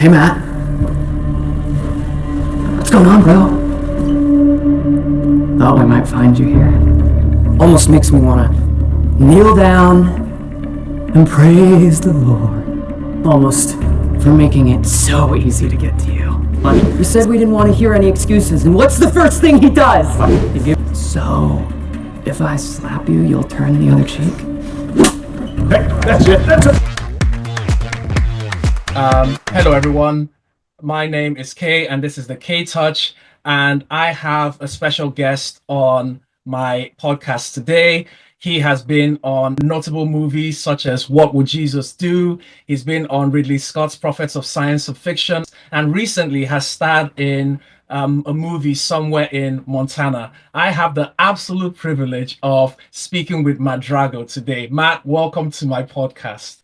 Hey, Matt. What's going on, bro? Thought I might find you here. Almost makes me want to kneel down and praise the Lord. Almost for making it so easy to get to you. You said we didn't want to hear any excuses, and what's the first thing he does? So, if I slap you, you'll turn the other cheek? Hey, that's it. Hello everyone. My name is Kay, and this is the K Touch, and I have a special guest on my podcast today. He has been on notable movies such as What Would Jesus Do? He's been on Ridley Scott's Prophets of Science Fiction, and recently has starred in a movie somewhere in Montana. I have the absolute privilege of speaking with Matt Drago today. Matt, welcome to my podcast.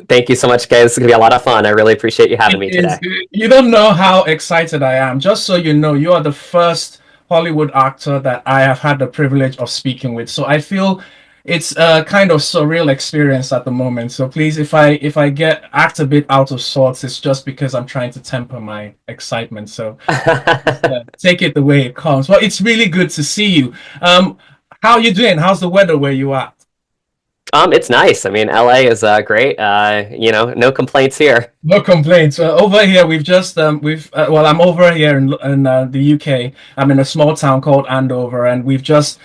Thank you so much, guys. It's going to be a lot of fun. I really appreciate you having me today. You don't know how excited I am. Just so you know, you are the first Hollywood actor that I have had the privilege of speaking with. So I feel it's a kind of surreal experience at the moment. So please, if I act a bit out of sorts, it's just because I'm trying to temper my excitement. So take it the way it comes. Well, it's really good to see you. How are you doing? How's the weather where you are? It's nice. I mean, LA is great. No complaints here. No complaints. Over here, I'm over here in the UK. I'm in a small town called Andover, and we've just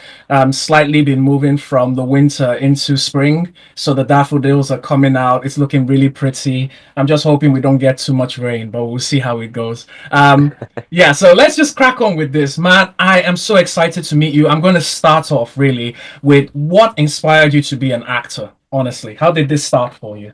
slightly been moving from the winter into spring. So the daffodils are coming out. It's looking really pretty. I'm just hoping we don't get too much rain, but we'll see how it goes. Yeah, so let's just crack on with this. Matt, I am so excited to meet you. I'm going to start off really with what inspired you to be an actor, honestly. How did this start for you?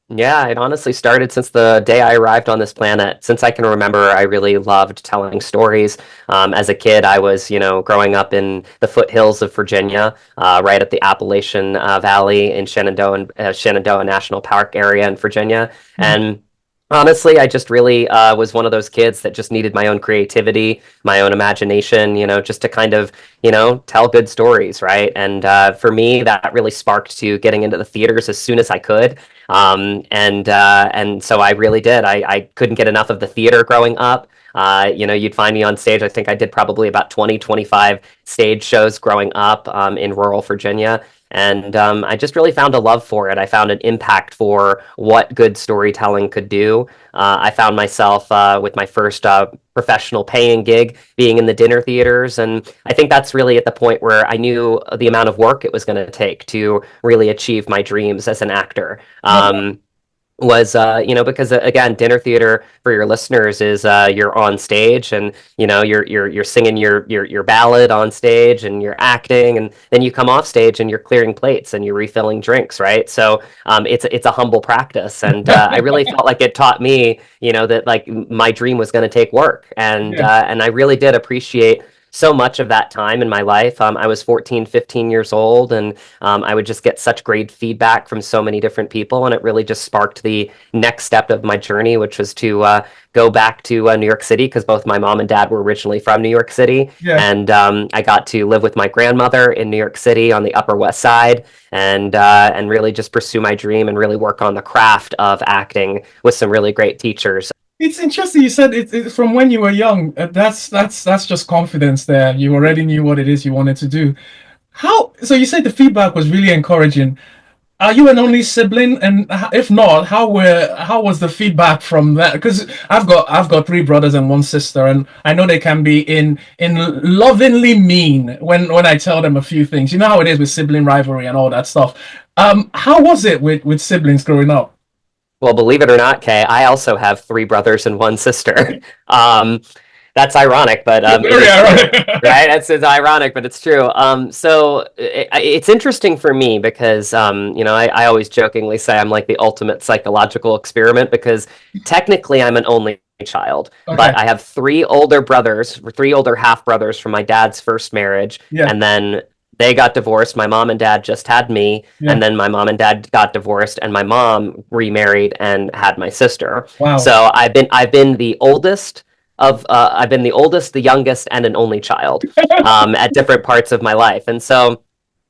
Yeah, it honestly started since the day I arrived on this planet. Since I can remember, I really loved telling stories. As a kid, I was, growing up in the foothills of Virginia, right at the Appalachian Valley in Shenandoah National Park area in Virginia. And honestly, I just really was one of those kids that just needed my own creativity, my own imagination, just to kind of, tell good stories, right? And for me, that really sparked to getting into the theaters as soon as I could. And so I really did. I couldn't get enough of the theater growing up. You'd find me on stage. I think I did probably about 25 stage shows growing up in rural Virginia. And I just really found a love for it. I found an impact for what good storytelling could do. I found myself with my first professional paying gig being in the dinner theaters. And I think that's really at the point where I knew the amount of work it was going to take to really achieve my dreams as an actor. Because again, dinner theater for your listeners is you're on stage and you're singing your ballad on stage and you're acting, and then you come off stage and you're clearing plates and you're refilling drinks, right? So it's a humble practice, and I really felt like it taught me that like my dream was going to take work, and I really did appreciate so much of that time in my life. I was 14, 15 years old, and I would just get such great feedback from so many different people, and it really just sparked the next step of my journey, which was to go back to New York City, because both my mom and dad were originally from New York City, and I got to live with my grandmother in New York City on the Upper West Side, and really just pursue my dream and really work on the craft of acting with some really great teachers. It's interesting. You said it from when you were young. That's just confidence there. You already knew what it is you wanted to do. So you said the feedback was really encouraging. Are you an only sibling? And if not, how was the feedback from that? Because I've got three brothers and one sister, and I know they can be in lovingly mean when I tell them a few things. You know how it is with sibling rivalry and all that stuff. How was it with siblings growing up? Well, believe it or not, Kay, I also have three brothers and one sister. That's ironic, but right? It's ironic, but it's true. It's interesting for me because I always jokingly say I'm like the ultimate psychological experiment, because technically I'm an only child, but I have three older half brothers from my dad's first marriage, and then they got divorced. My mom and dad just had me, and then my mom and dad got divorced, and my mom remarried and had my sister. Wow. So I've been the oldest, the youngest, and an only child at different parts of my life. And so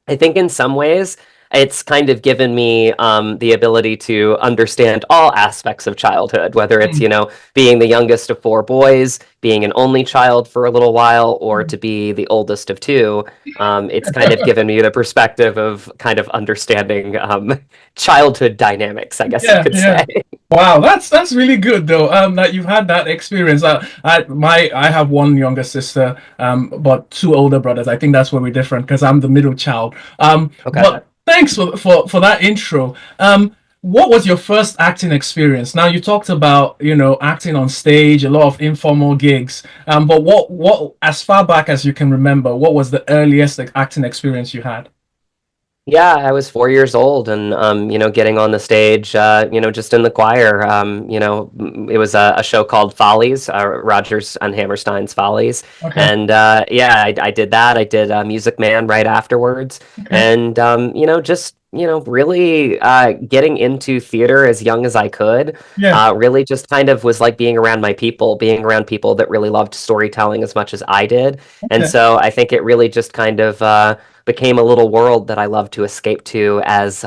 I think in some ways it's kind of given me the ability to understand all aspects of childhood, whether it's, Mm, being the youngest of four boys, being an only child for a little while, or to be the oldest of two. It's kind of given me the perspective of kind of understanding childhood dynamics, I guess you yeah, could yeah. say. Wow, that's really good though. That you've had that experience. I have one younger sister, but two older brothers. I think that's where we're different because I'm the middle child. Okay. But thanks for that intro. What was your first acting experience? Now you talked about acting on stage, a lot of informal gigs. But what as far back as you can remember, what was the earliest acting experience you had? Yeah, I was 4 years old and, getting on the stage, just in the choir. It was a show called Follies, Rogers and Hammerstein's Follies. Okay, And yeah, I did that. I did Music Man right afterwards. okay, And, just, really getting into theater as young as I could, yeah, really just kind of was like being around my people, being around people that really loved storytelling as much as I did. And okay. so I think it really just kind of, became a little world that I love to escape to as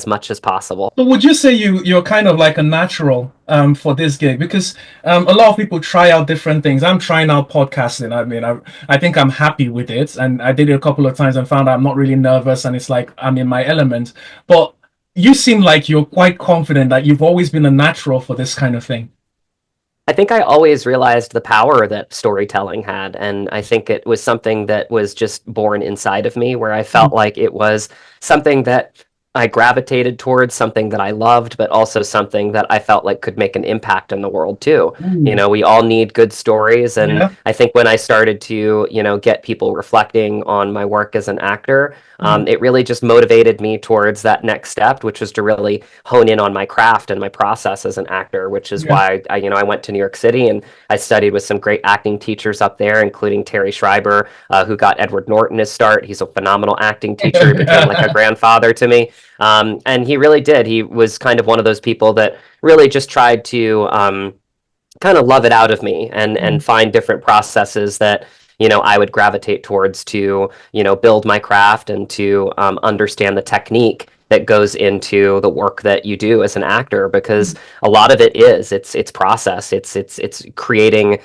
much as possible. So would you say you're kind of like a natural for this gig? Because a lot of people try out different things. I'm trying out podcasting. I mean, I think I'm happy with it, and I did it a couple of times and found out I'm not really nervous, and it's like I'm in my element. But you seem like you're quite confident that you've always been a natural for this kind of thing. I think I always realized the power that storytelling had, and I think it was something that was just born inside of me, where I felt Mm, like it was something that I gravitated towards, something that I loved, but also something that I felt like could make an impact in the world too. ooh, We all need good stories, and yeah. I think when I started to, get people reflecting on my work as an actor, Mm, it really just motivated me towards that next step, which was to really hone in on my craft and my process as an actor, which is yeah. why I went to New York City and I studied with some great acting teachers up there, including Terry Schreiber, who got Edward Norton his start. He's a phenomenal acting teacher. He became like a grandfather to me. And he really did. He was kind of one of those people that really just tried to kind of love it out of me and Mm, find different processes that I would gravitate towards to build my craft and to understand the technique that goes into the work that you do as an actor, because mm, a lot of it is it's process, it's creating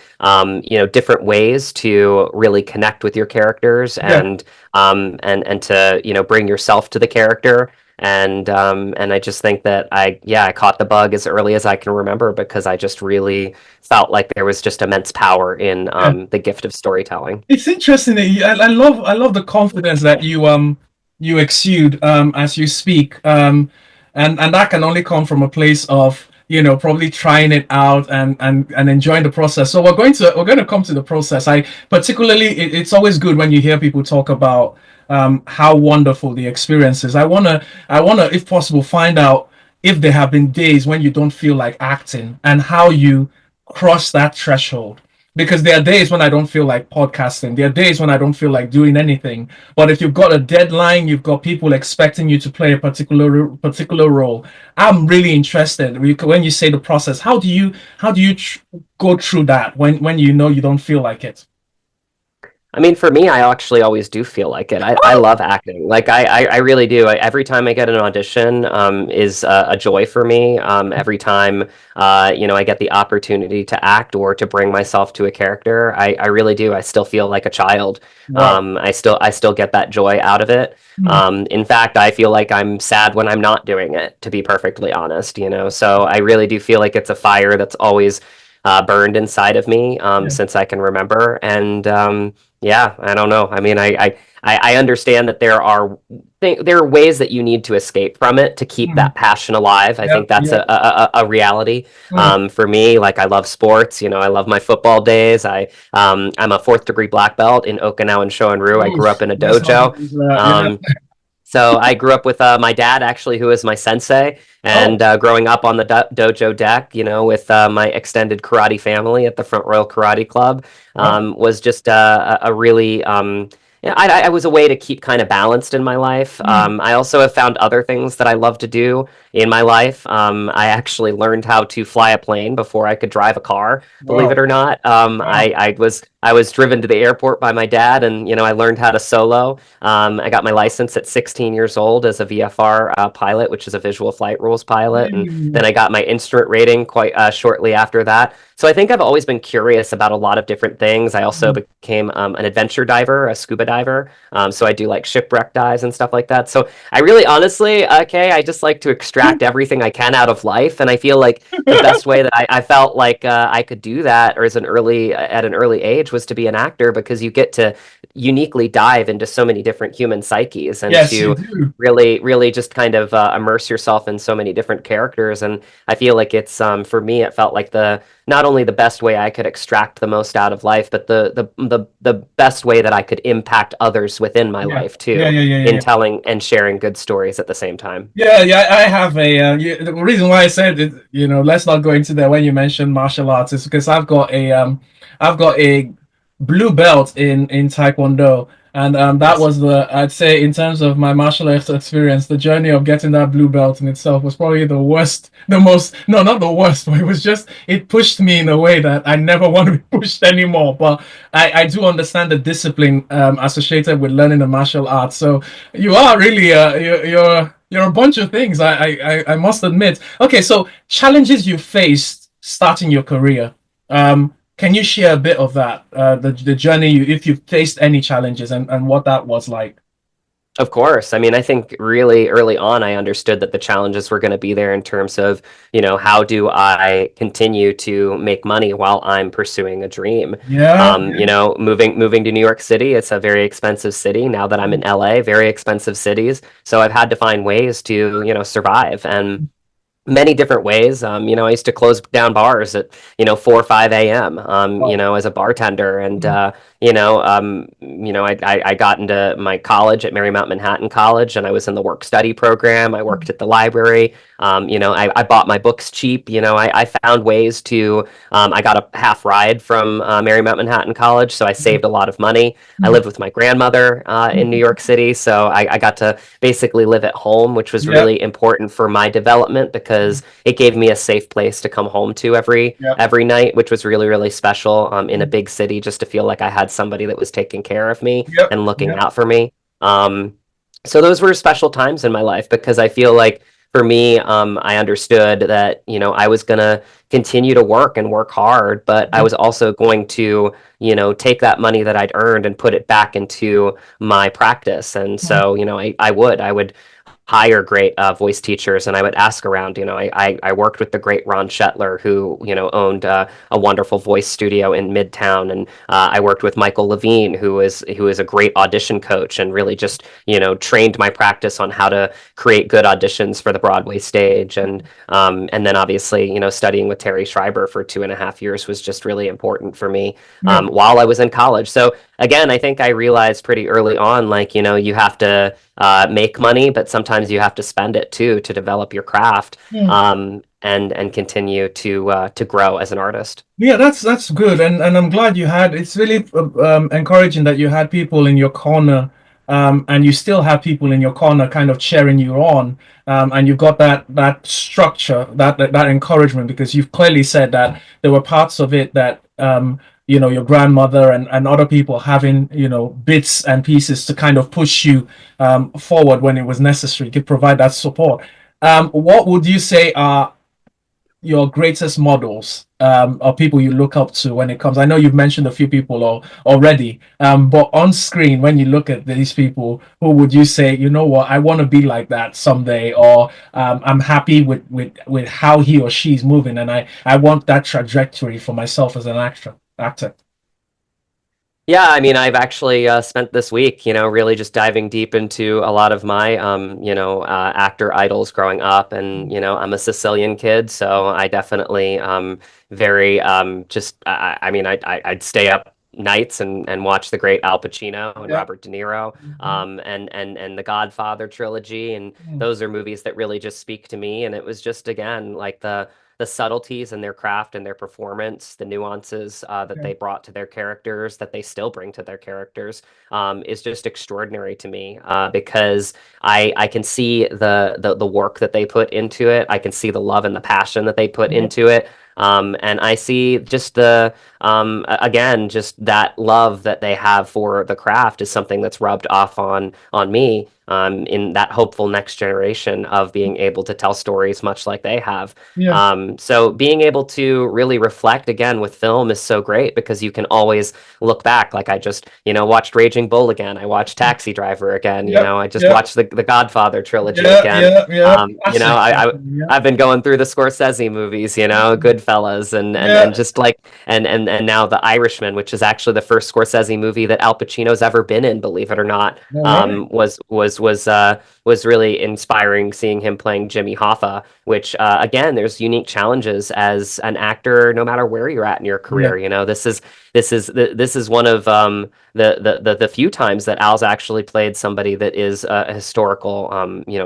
different ways to really connect with your characters yeah. and to bring yourself to the character. And I just think that I caught the bug as early as I can remember, because I just really felt like there was just immense power in Yeah. the gift of storytelling. It's interesting that I love the confidence that you exude as you speak, and that can only come from a place of probably trying it out and enjoying the process. So we're going to come to the process. I particularly it's always good when you hear people talk about how wonderful the experience is. I wanna if possible find out if there have been days when you don't feel like acting and how you cross that threshold, because there are days when I don't feel like podcasting. There are days when I don't feel like doing anything. But if you've got a deadline, you've got people expecting you to play a particular role. I'm really interested when you say the process. How do you go through that when you know you don't feel like it? I mean, for me, I actually always do feel like it. I love acting. Like I really do. Every time I get an audition, is a joy for me. Every time, I get the opportunity to act or to bring myself to a character, I really do. I still feel like a child. Wow. I still get that joy out of it. Hmm. In fact, I feel like I'm sad when I'm not doing it, to be perfectly honest. So I really do feel like it's a fire that's always burned inside of me, Yeah. since I can remember. And yeah, I don't know. I mean, I understand that there are ways that you need to escape from it to keep Hmm. that passion alive. I Yeah. think that's Yeah. a reality. Hmm. For me, like I love sports. I love my football days. I'm a fourth degree black belt in Okinawa and Shorin-ryu. I grew Oof. up in a That sounds dojo. like Um, so I grew up with my dad, actually, who is my sensei, oh. and growing up on the dojo deck, with my extended karate family at the Front Royal Karate Club, Wow. was just a really I was a way to keep kind of balanced in my life. Hmm. I also have found other things that I love to do in my life. I actually learned how to fly a plane before I could drive a car, believe it Wow. or not. Wow. I was I was driven to the airport by my dad, and I learned how to solo. I got my license at 16 years old as a VFR pilot, which is a visual flight rules pilot, and then Mm. I got my instrument rating quite shortly after that. So I think I've always been curious about a lot of different things. I also Mm. became an adventure diver, a scuba diver. So I do like shipwreck dives and stuff like that. So I really, honestly, okay, I just like to extract everything I can out of life, and I feel like the best way that I felt like I could do that, or at an early age, was to be an actor because you get to uniquely dive into so many different human psyches and Yes, you to do. really just kind of immerse yourself in so many different characters. And I feel like it's for me, it felt like the not only the best way I could extract the most out of life, but the best way that I could impact others within my Yeah. life Yeah, too, yeah, yeah, yeah, in yeah. telling and sharing good stories at the same time. Yeah, yeah, I have the reason why I said it, let's not go into that when you mentioned martial arts is because I've got a blue belt in Taekwondo, and that Nice. was I'd say in terms of my martial arts experience, the journey of getting that blue belt in itself was probably the worst, the most, no, not the worst, but it pushed me in a way that I never want to be pushed anymore. But I do understand the discipline associated with learning the martial arts, so you are really you're a bunch of things. I must admit. Okay, so challenges you faced starting your career. Can you share a bit of that? The journey if you faced any challenges and what that was like. Of course. I mean, I think really early on, I understood that the challenges were going to be there in terms of, how do I continue to make money while I'm pursuing a dream? Yeah. Moving to New York City, it's a very expensive city. Now that I'm in LA, very expensive cities. So I've had to find ways to, survive. And many different ways. I used to close down bars at 4 or 5 a.m. Wow. As a bartender, and Mm. I got into my college at Marymount Manhattan College, and I was in the work study program. I worked at the library. I bought my books cheap. I found ways to. I got a half ride from Marymount Manhattan College, so I saved a lot of money. I lived with my grandmother in New York City, so I got to basically live at home, which was Yep. really important for my development because it gave me a safe place to come home to Yep. every night, which was really, really special in a big city, just to feel like I had somebody that was taking care of me Yep. and looking Yep. out for me. Um, so those were special times in my life because I feel like for me, I understood that, I was going to continue to work and work hard, but I Yep. was also going to, take that money that I'd earned and put it back into my practice. And so, I would hire great voice teachers, and I would ask around. I worked with the great Ron Shetler, who owned a wonderful voice studio in Midtown, and I worked with Michael Levine, who is a great audition coach, and really just trained my practice on how to create good auditions for the Broadway stage, and then obviously studying with Terry Schreiber for 2.5 years was just really important for me Yep. while I was in college. So again, I think I realized pretty early on, like you have to make money, but sometimes you have to spend it too to develop your craft Mm. and continue to grow as an artist. Yeah, that's good, and I'm glad you had. It's really encouraging that you had people in your corner, and you still have people in your corner, kind of cheering you on, and you've got that structure, that encouragement, because you've clearly said that there were parts of it that your grandmother and other people having bits and pieces to kind of push you forward when it was necessary, could provide that support. What would you say are your greatest models or people you look up to when it comes? I know you've mentioned a few people already, but on screen, when you look at these people, who would you say, you know what, I want to be like that someday, or I'm happy with how he or she's moving, and I want that trajectory for myself as an actor. Yeah, I mean, I've actually spent this week, really just diving deep into a lot of my, actor idols growing up. And, I'm a Sicilian kid, so I definitely very just, I mean, I'd stay up nights and watch the great Al Pacino and Yeah. Robert De Niro, Mhm. and the Godfather trilogy. And Mm. those are movies that really just speak to me. And it was just, again, like the subtleties in their craft and their performance, the nuances that Yeah. they brought to their characters, that they still bring to their characters, is just extraordinary to me because I can see the work that they put into it. I can see the love and the passion that they put Yeah. into it. And I see just again, just that love that they have for the craft is something that's rubbed off on me. In that hopeful next generation of being able to tell stories much like they have. Yeah. So being able to really reflect again with film is so great because you can always look back. Like I just, watched Raging Bull again. I watched Taxi Driver again. Yep. I just Yep. watched the Godfather trilogy Yeah. again. Yeah. Yeah. Classic. Yeah. I've been going through the Scorsese movies, Goodfellas, and Yeah. just like and now The Irishman, which is actually the first Scorsese movie that Al Pacino's ever been in, believe it or not. All right. Was really inspiring seeing him playing Jimmy Hoffa, which again, there's unique challenges as an actor, no matter where you're at in your Yeah. career. This is one of the few times that Al's actually played somebody that is a historical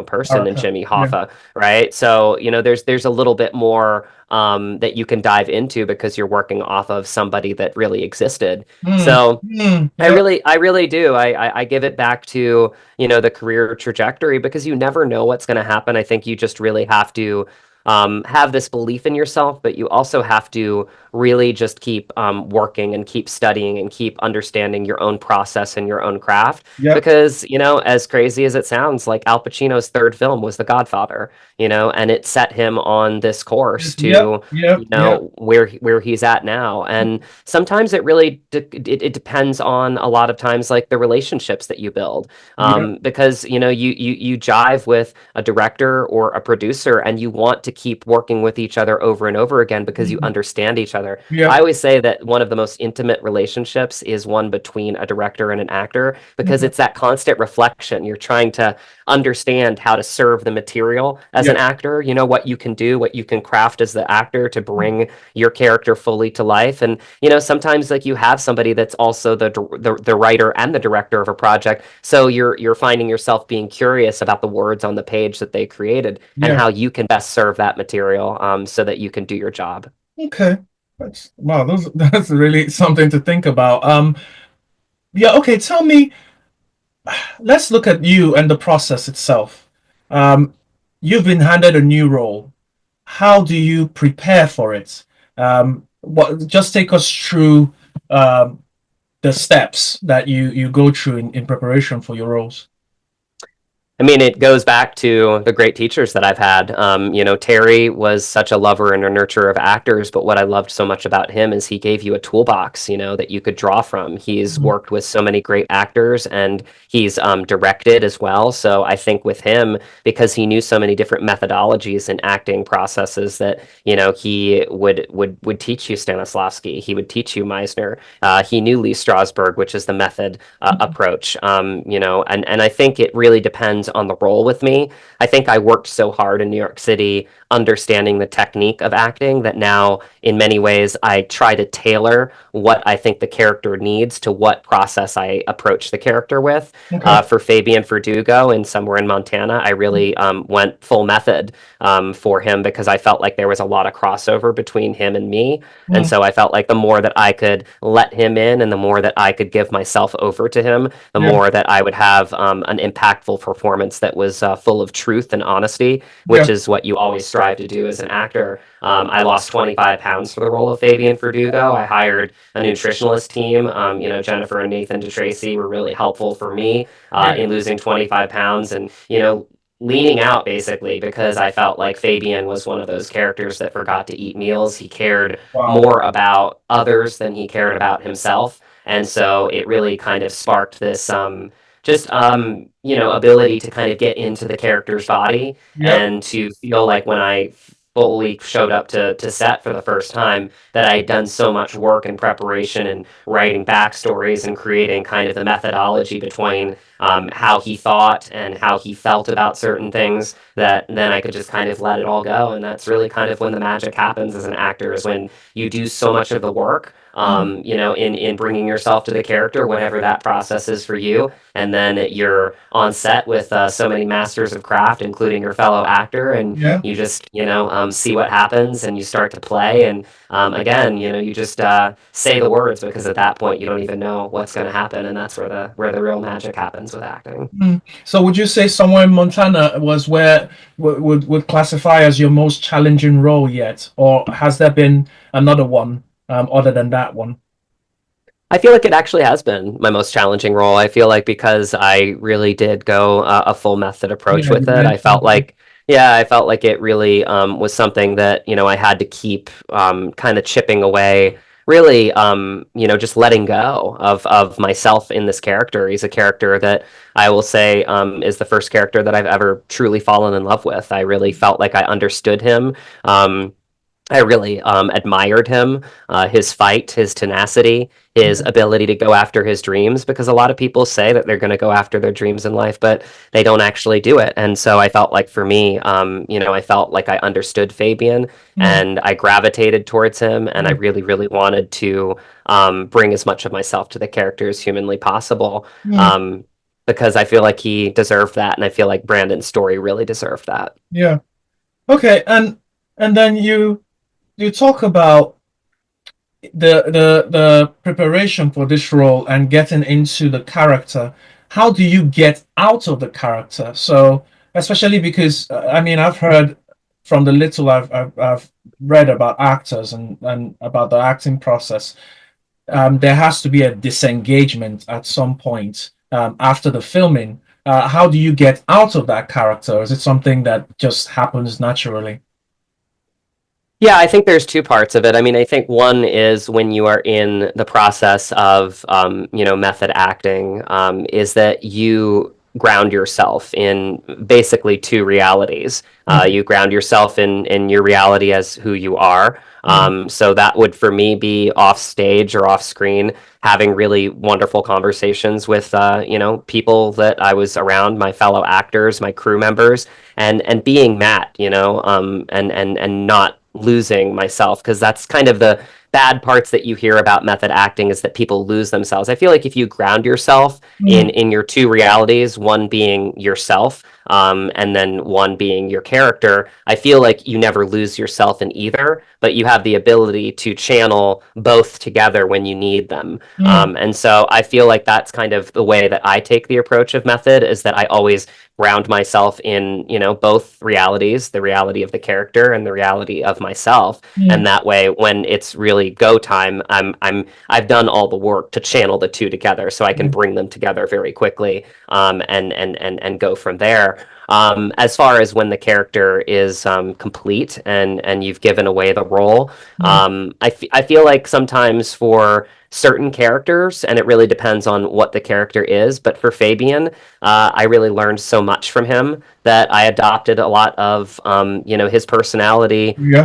person in Character. Jimmy Yeah. Hoffa, right? So there's a little bit more that you can dive into because you're working off of somebody that really existed. Mm. So Mm. I Yeah. really, I really do. I give it back to, the career trajectory because you never know what's going to happen. I think you just really have to have this belief in yourself, but you also have to really just keep working and keep studying and keep understanding your own process and your own craft. Yep. Because, as crazy as it sounds, like Al Pacino's third film was The Godfather, and it set him on this course Yep. to, Yep. Yep. where he's at now. And sometimes it really it depends on a lot of times like the relationships that you build, Yep. because you jive with a director or a producer and you want to keep working with each other over and over again because you Mhm. understand each other. I Yep. always say that one of the most intimate relationships is one between a director and an actor because Okay. it's that constant reflection. You're trying to understand how to serve the material as an Yep. actor, what you can do, what you can craft as the actor to bring your character fully to life. And sometimes like you have somebody that's also the writer and the director of a project, so you're finding yourself being curious about the words on the page that they created and Yeah. how you can best serve that material, so that you can do your job. Okay. That's wow. That's really something to think about. Yeah. Okay. Tell me. Let's look at you and the process itself. Um, you've been handed a new role. How do you prepare for it? What? Just take us through the steps that you go through in preparation for your roles. I mean, it goes back to the great teachers that I've had. Terry was such a lover and a nurturer of actors, but what I loved so much about him is he gave you a toolbox, that you could draw from. He's Mhm. worked with so many great actors and he's directed as well. So I think with him, because he knew so many different methodologies and acting processes that, he would teach you Stanislavski, he would teach you Meisner. He knew Lee Strasberg, which is the method approach. And I think it really depends on the role with me. I think I worked so hard in New York City understanding the technique of acting that now, in many ways, I try to tailor what I think the character needs to what process I approach the character with. Okay. For Fabian Verdugo in Somewhere in Montana, I really went full method for him because I felt like there was a lot of crossover between him and me. And Mm. so I felt like the more that I could let him in and the more that I could give myself over to him, the Yeah. more that I would have an impactful performance that was full of truth and honesty, which Yeah. is what you always strive to do as an actor. I lost 25 pounds for the role of Fabian Verdugo. I hired a nutritionalist team. Jennifer and Nathan DeTracy were really helpful for me Yeah. in losing 25 pounds and, leaning out basically because I felt like Fabian was one of those characters that forgot to eat meals. He cared Wow. more about others than he cared about himself. And so it really kind of sparked this ability to kind of get into the character's body Yep. and to feel like when I fully showed up to set for the first time that I had done so much work and preparation and writing backstories and creating kind of the methodology between how he thought and how he felt about certain things that then I could just kind of let it all go. And that's really kind of when the magic happens as an actor is when you do so much of the work, Mm. in bringing yourself to the character, whenever that process is for you. And then you're on set with so many masters of craft, including your fellow actor, and Yeah. you just, see what happens and you start to play. And again, you just say the words because at that point you don't even know what's going to happen. And that's where the real magic happens. comes with acting. So would you say Somewhere in Montana was where would classify as your most challenging role yet, or has there been another one other than that one? I feel like it actually has been my most challenging role. I feel like because I really did go a full method approach Yeah, you with it, I felt mentioned. like, yeah, I felt like it really was something that, I had to keep kind of chipping away, really, just letting go of myself in this character. He's a character that I will say is the first character that I've ever truly fallen in love with. I really felt like I understood him. I really admired him, his fight, his tenacity, his ability to go after his dreams, because a lot of people say that they're going to go after their dreams in life, but they don't actually do it. And so I felt like for me, I felt like I understood Fabian Mm, and I gravitated towards him. And I mm, really, really wanted to bring as much of myself to the character as humanly possible. mm, Um, because I feel like he deserved that. And I feel like Brandon's story really deserved that. yeah. Okay, and then you talk about the preparation for this role and getting into the character. How do you get out of the character? So especially because I mean I've heard from the little I've read about actors and about the acting process. There has to be a disengagement at some point after the filming. How do you get out of that character? Is it something that just happens naturally? Yeah, I think there's two parts of it. I mean, I think one is when you are in the process of, method acting, is that you ground yourself in basically two realities. Mm, You ground yourself in your reality as who you are. mm, So that would, for me, be off stage or off screen, having really wonderful conversations with, people that I was around, my fellow actors, my crew members, and being Matt, and not losing myself, because that's kind of the bad parts that you hear about method acting, is that people lose themselves. I feel like if you ground yourself in mm, your two realities, one being yourself, and then one being your character, I feel like you never lose yourself in either, but you have the ability to channel both together when you need them. mm, And so I feel like that's kind of the way that I take the approach of method, is that I always ground myself in, both realities, the reality of the character and the reality of myself. And mm, that way, when it's really go time, I've done all the work to channel the two together, so I can mm, bring them together very quickly, and go from there. As far as when the character is complete and you've given away the role, mm, I feel like sometimes for certain characters, and it really depends on what the character is. But for Fabian, I really learned so much from him that I adopted a lot of, his personality, yeah.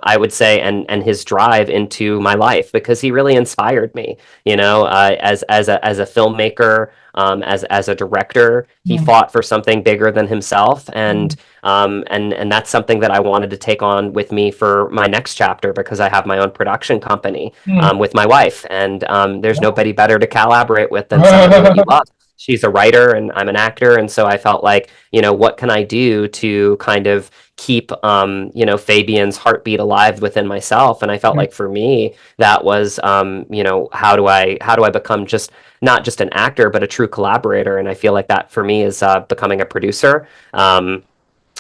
I would say, and his drive into my life, because he really inspired me. As a filmmaker, as a director, he Mm, fought for something bigger than himself, mm, and that's something that I wanted to take on with me for my next chapter, because I have my own production company mm. with my wife, and there's nobody better to collaborate with than someone that you love. She's a writer and I'm an actor, and so I felt like, what can I do to kind of keep, Fabian's heartbeat alive within myself? And I felt Yeah. like for me, that was, how do I become just not just an actor, but a true collaborator? And I feel like that for me is becoming a producer.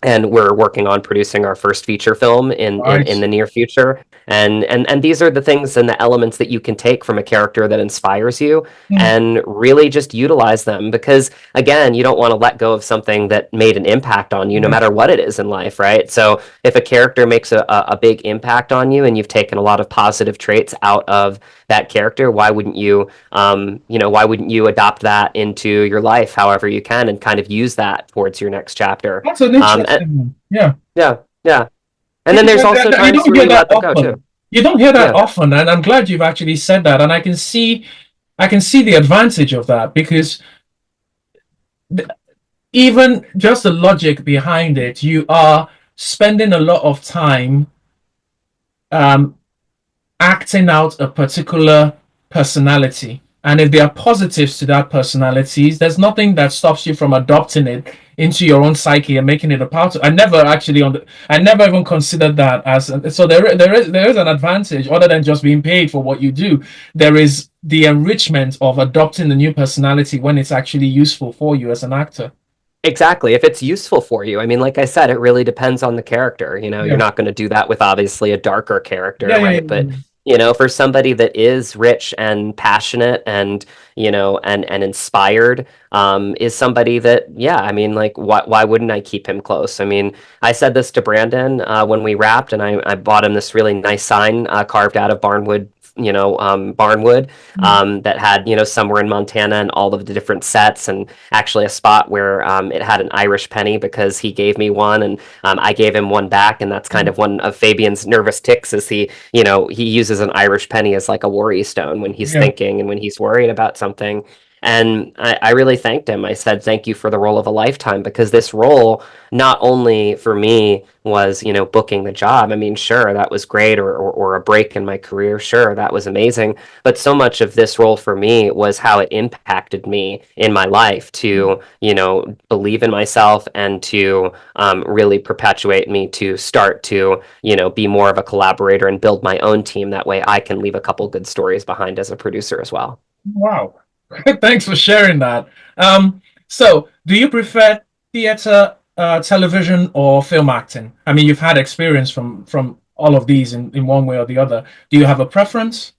And we're working on producing our first feature film in Right. the near future, and these are the things and the elements that you can take from a character that inspires you Mm, and really just utilize them, because again, you don't want to let go of something that made an impact on you, no yeah. matter what it is in life, right? So if a character makes a big impact on you and you've taken a lot of positive traits out of that character, why wouldn't you adopt that into your life however you can, and kind of use that towards your next chapter? That's an And interesting one. Yeah. yeah, yeah. And then Because there's also you times don't where hear you that let them go too. often. You don't hear that Yeah. often, and I'm glad you've actually said that. And I can see the advantage of that because th- even just the logic behind it, you are spending a lot of time um, acting out a particular personality. And if there are positives to that personality, there's nothing that stops you from adopting it into your own psyche and making it a part of. I never even considered that as so there is an advantage other than just being paid for what you do. There is the enrichment of adopting the new personality when it's actually useful for you as an actor. Exactly. If it's useful for you. I mean, like I said, it really depends on the character. You're Yeah. not going to do that with obviously a darker character, Yeah, yeah, right? But, yeah. for somebody that is rich and passionate and, and inspired, is somebody that, yeah, I mean, like, why wouldn't I keep him close? I mean, I said this to Brandon when we wrapped, and I bought him this really nice sign carved out of barnwood that had, somewhere in Montana and all of the different sets, and actually a spot where it had an Irish penny because he gave me one and I gave him one back. And that's kind of one of Fabian's nervous ticks is he uses an Irish penny as like a worry stone when he's Yeah. thinking and when he's worried about something. And I really thanked him. I said, thank you for the role of a lifetime, because this role, not only for me, was, booking the job. I mean, sure, that was great, or a break in my career. Sure, that was amazing. But so much of this role for me was how it impacted me in my life to, believe in myself and to really perpetuate me to start to, be more of a collaborator and build my own team. That way I can leave a couple good stories behind as a producer as well. Wow. Thanks for sharing that. So do you prefer theater, television, or film acting? I mean, you've had experience from all of these in one way or the other. Do you have a preference?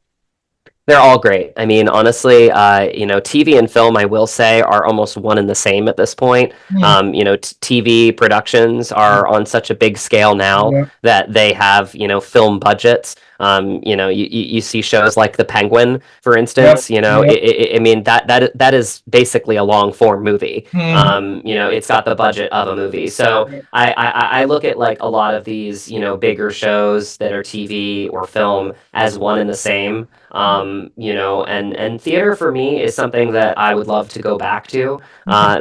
They're all great. I mean, honestly, TV and film, I will say, are almost one and the same at this point. Hmm. TV productions are on such a big scale now Yeah. that they have, film budgets. You see shows like The Penguin, for Yep. instance. Yep. I mean, that is basically a long form movie. Hmm. It's got the budget of a movie. So I look at like a lot of these, bigger shows that are TV or film as one and the same. And theater for me is something that I would love to go back to.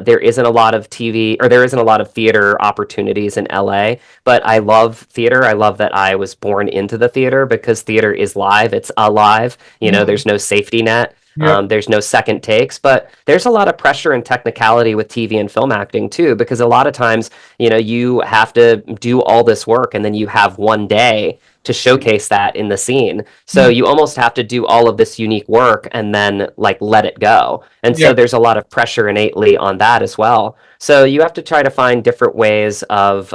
There isn't a lot of TV, or there isn't a lot of theater opportunities in LA, but I love theater. I love that I was born into the theater, because theater is live. It's alive. Hmm. There's no safety net. Yep. There's no second takes, but there's a lot of pressure and technicality with TV and film acting too, because a lot of times, you have to do all this work and then you have one day to showcase that in the scene. So Hmm. you almost have to do all of this unique work and then like let it go. And so Yep. there's a lot of pressure innately on that as well. So you have to try to find different ways of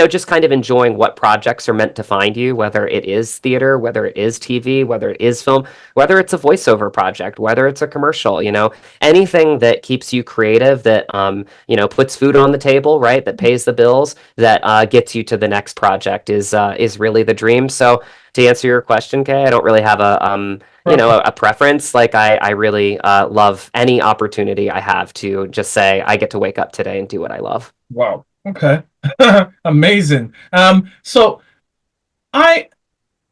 just kind of enjoying what projects are meant to find you, whether it is theater, whether it is TV, whether it is film, whether it's a voiceover project, whether it's a commercial, anything that keeps you creative, that, puts food on the table, right? That pays the bills, that gets you to the next project is really the dream. So to answer your question, Kay, I don't really have Perfect. a preference. Like I really love any opportunity I have to just say I get to wake up today and do what I love. Wow. Okay. Amazing. So I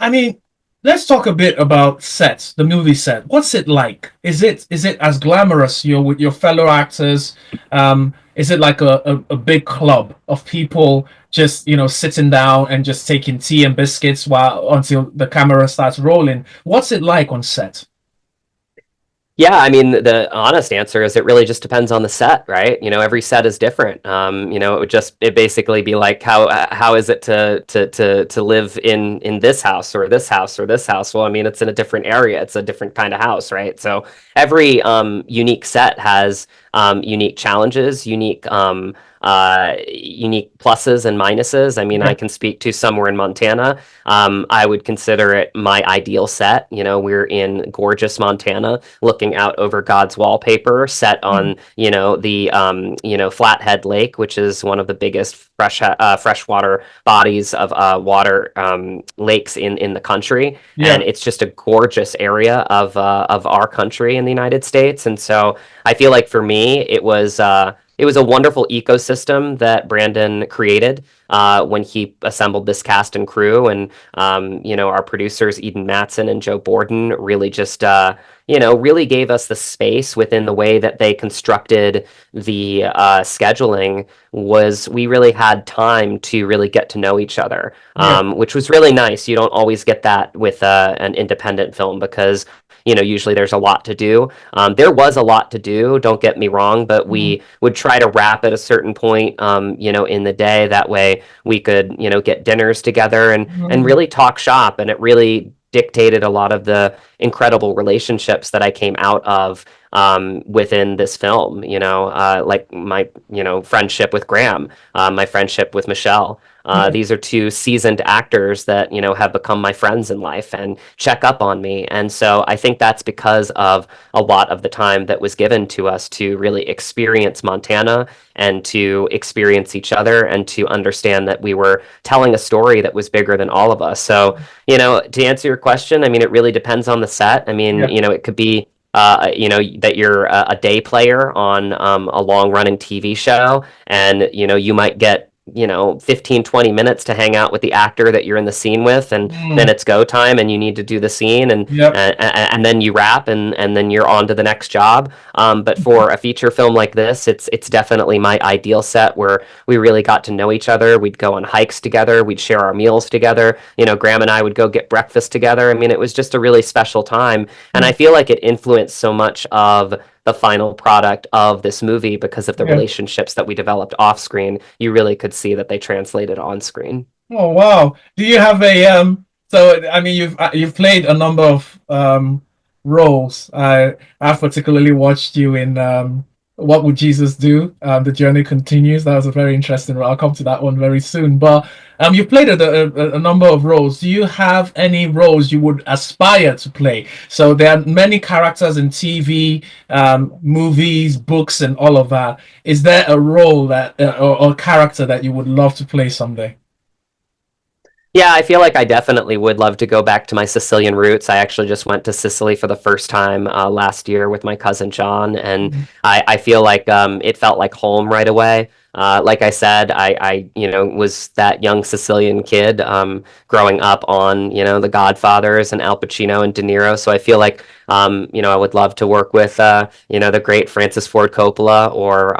I mean, let's talk a bit about sets, the movie set. What's it like? Is it as glamorous? You're with your fellow actors. Is it like a big club of people just, sitting down and just taking tea and biscuits while until the camera starts rolling? What's it like on set? Yeah, I mean, the honest answer is it really just depends on the set, right? Every set is different. It basically be like how is it to live in this house or this house or this house? Well, I mean, it's in a different area. It's a different kind of house, right? So every unique set has unique challenges, unique pluses and minuses. I mean, I Yeah. can speak to somewhere in Montana. I would consider it my ideal set. We're in gorgeous Montana, looking out over God's wallpaper, set on the Flathead Lake, which is one of the biggest freshwater bodies of water lakes in the country, and Yeah. it's just a gorgeous area of our country in the United States. And so I feel like for me, it was a wonderful ecosystem that Brandon created when he assembled this cast and crew. And, our producers, Matson and Joe Borden, really just, really gave us the space within the way that they constructed the scheduling. Was we really had time to really get to know each other, Yeah. which was really nice. You don't always get that with an independent film, because usually there's a lot to do. There was a lot to do, don't get me wrong, but we would try to wrap at a certain point, in the day. That way we could, get dinners together and really talk shop. And it really dictated a lot of the incredible relationships that I came out of within this film, like my, friendship with Graham, my friendship with Michelle. These are two seasoned actors that, have become my friends in life and check up on me. And so I think that's because of a lot of the time that was given to us to really experience Montana and to experience each other and to understand that we were telling a story that was bigger than all of us. So, to answer your question, I mean, it really depends on the set. I mean, it could be that you're a day player on a long running TV show, and you might get 15-20 minutes to hang out with the actor that you're in the scene with, and then it's go time and you need to do the scene, and then you wrap, and then you're on to the next job. But for a feature film like this, it's definitely my ideal set, where we really got to know each other. We'd go on hikes together, we'd share our meals together. Graham and I would go get breakfast together. I mean, it was just a really special time, and I feel like it influenced so much of the final product of this movie because of the relationships that we developed off screen. You really could see that they translated on screen. Oh wow! Do you have a So I mean, you've played a number of roles. I've particularly watched you in What Would Jesus Do? The Journey Continues. That was a very interesting role. I'll come to that one very soon. But you've played a number of roles. Do you have any roles you would aspire to play? So there are many characters in TV, movies, books, and all of that. Is there a role that or character that you would love to play someday? Yeah, I feel like I definitely would love to go back to my Sicilian roots. I actually just went to Sicily for the first time last year with my cousin John, and I feel like it felt like home right away. Like I said, I was that young Sicilian kid growing up on, The Godfathers and Al Pacino and De Niro. So I feel like, I would love to work with, the great Francis Ford Coppola or,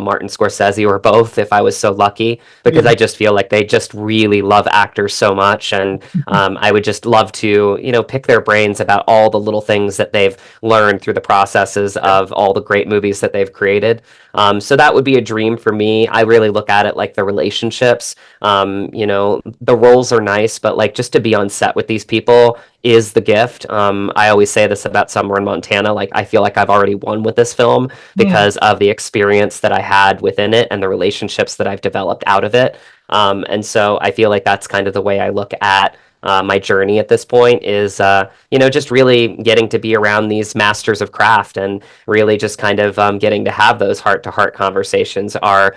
Martin Scorsese, or both if I was so lucky, because I just feel like they just really love actors so much. And I would just love to, pick their brains about all the little things that they've learned through the processes of all the great movies that they've created. So that would be a dream for me. I really look at it like the relationships. The roles are nice, but like just to be on set with these people is the gift. I always say this about Summer in Montana. Like, I feel like I've already won with this film because of the experience that I had within it and the relationships that I've developed out of it. And so I feel like that's kind of the way I look at my journey at this point is, just really getting to be around these masters of craft and really just kind of getting to have those heart-to-heart conversations are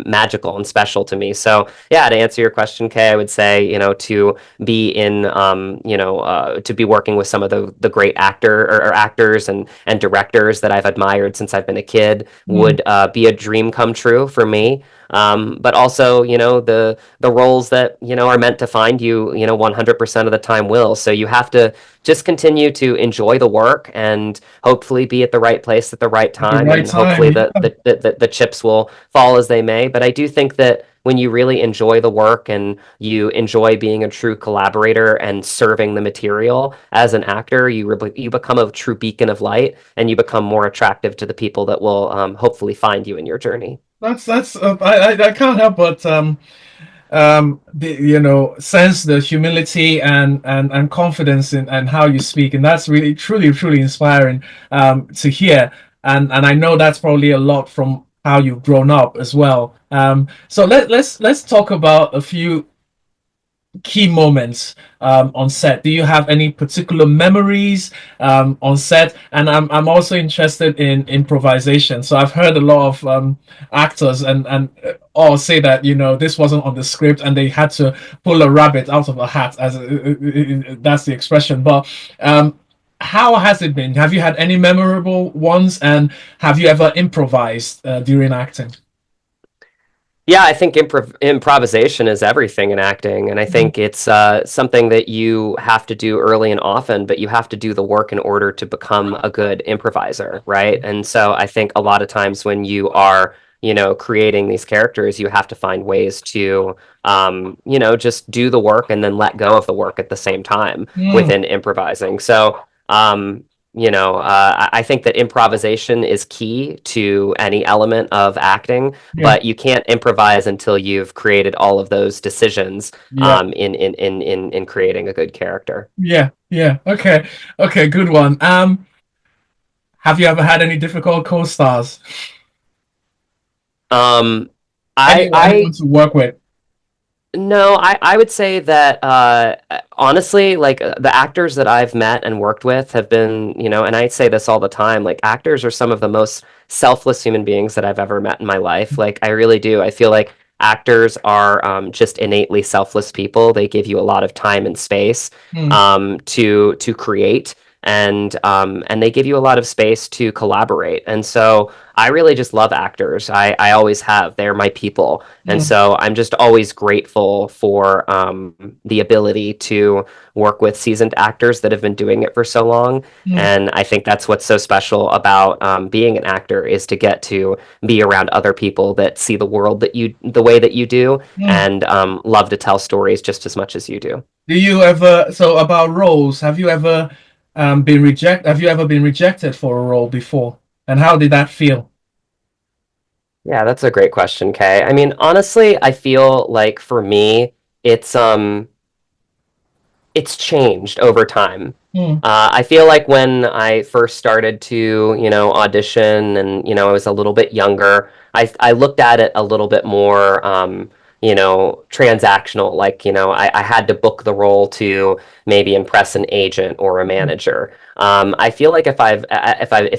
magical and special to me. So, yeah, to answer your question, Kay, I would say, to be in, to be working with some of the great actors and directors that I've admired since I've been a kid would be a dream come true for me. But also, the roles that, are meant to find you, 100% of the time will. So you have to just continue to enjoy the work and hopefully be at the right place at the right time. And hopefully the chips will fall as they may. But I do think that when you really enjoy the work and you enjoy being a true collaborator and serving the material as an actor, you become a true beacon of light, and you become more attractive to the people that will hopefully find you in your journey. That's I can't help but sense the humility and confidence in and how you speak, and that's really truly inspiring to hear. And I know that's probably a lot from how you've grown up as well. So let's talk about a few key moments on set. Do you have any particular memories on set? And I'm also interested in improvisation. So I've heard a lot of actors and all say that this wasn't on the script and they had to pull a rabbit out of a hat, as that's the expression. But how has it been? Have you had any memorable ones, and have you ever improvised during acting? Yeah, I think improvisation is everything in acting, and I think it's something that you have to do early and often, but you have to do the work in order to become a good improviser, right? And so I think a lot of times when you are, creating these characters, you have to find ways to, just do the work and then let go of the work at the same time within improvising. So I think that improvisation is key to any element of acting, Yeah. but you can't improvise until you've created all of those decisions Yeah. in creating a good character. Yeah. Yeah. Okay. Okay. Good one. Have you ever had any difficult co-stars? Um, Anyone I to work with? No, I would say that honestly, like the actors that I've met and worked with have been, and I say this all the time, like actors are some of the most selfless human beings that I've ever met in my life. Like I really do. I feel like actors are just innately selfless people. They give you a lot of time and space Hmm. to create, and they give you a lot of space to collaborate. And so I really just love actors. I always have. They're my people. And Hmm. so I'm just always grateful for the ability to work with seasoned actors that have been doing it for so long. Hmm. And I think that's what's so special about being an actor is to get to be around other people that see the world the way that you do, Hmm. and love to tell stories just as much as you do. Do you ever, so about roles, have you ever have you ever been rejected for a role before? And how did that feel? Yeah, that's a great question, Kay. I mean, honestly, I feel like for me, it's um it's changed over time. Hmm. I feel like when I first started to, audition and, I was a little bit younger, I looked at it a little bit more, transactional. Like, I had to book the role to maybe impress an agent or a manager. I feel like if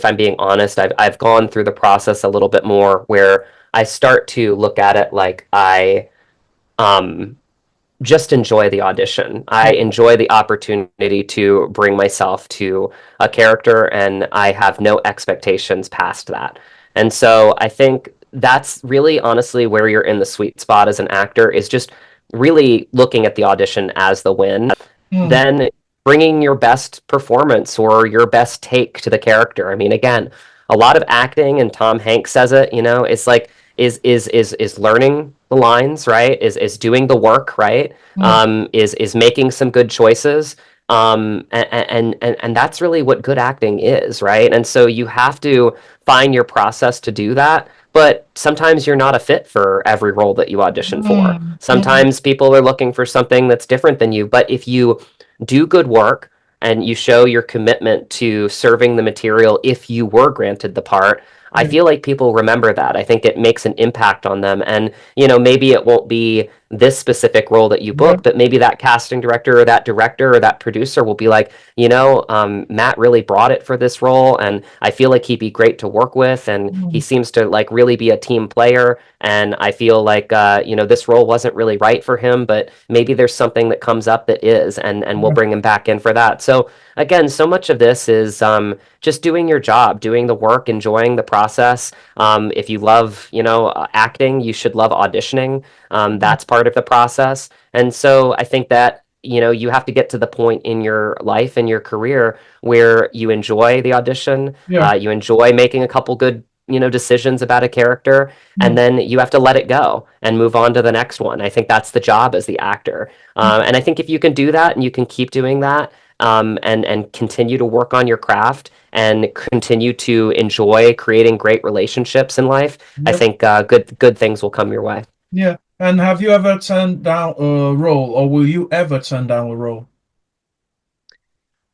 I'm being honest, I've gone through the process a little bit more where I start to look at it like um, just enjoy the audition. I Yeah. enjoy the opportunity to bring myself to a character, and I have no expectations past that. And so I think that's really honestly where you're in the sweet spot as an actor is just really looking at the audition as the win, Hmm. then bringing your best performance or your best take to the character. I mean, again, a lot of acting, and Tom Hanks says it, it's like is learning the lines, right? Is doing the work, right? Hmm. Is making some good choices. And that's really what good acting is, right? And so you have to find your process to do that. But sometimes you're not a fit for every role that you audition for. Hmm. Hmm. Sometimes people are looking for something that's different than you. But if you do good work and you show your commitment to serving the material if you were granted the part, I Yeah. feel like people remember that. I think it makes an impact on them. And, maybe it won't be this specific role that you Yeah. book, but maybe that casting director or that director or that producer will be like, Matt really brought it for this role. And I feel like he'd be great to work with. And he Hmm. seems to like really be a team player. And I feel like, this role wasn't really right for him, but maybe there's something that comes up that is, and we'll Yeah. bring him back in for that. So again, so much of this is just doing your job, doing the work, enjoying the process. If you love, acting, you should love auditioning. That's part of the process. And so I think that, you have to get to the point in your life and your career where you enjoy the audition, Yeah. you enjoy making a couple good, decisions about a character, and Hmm. then you have to let it go and move on to the next one. I think that's the job as the actor. And I think if you can do that and you can keep doing that, and continue to work on your craft and continue to enjoy creating great relationships in life, I Yeah. think good things will come your way. Yeah. And have you ever turned down a role, or will you ever turn down a role?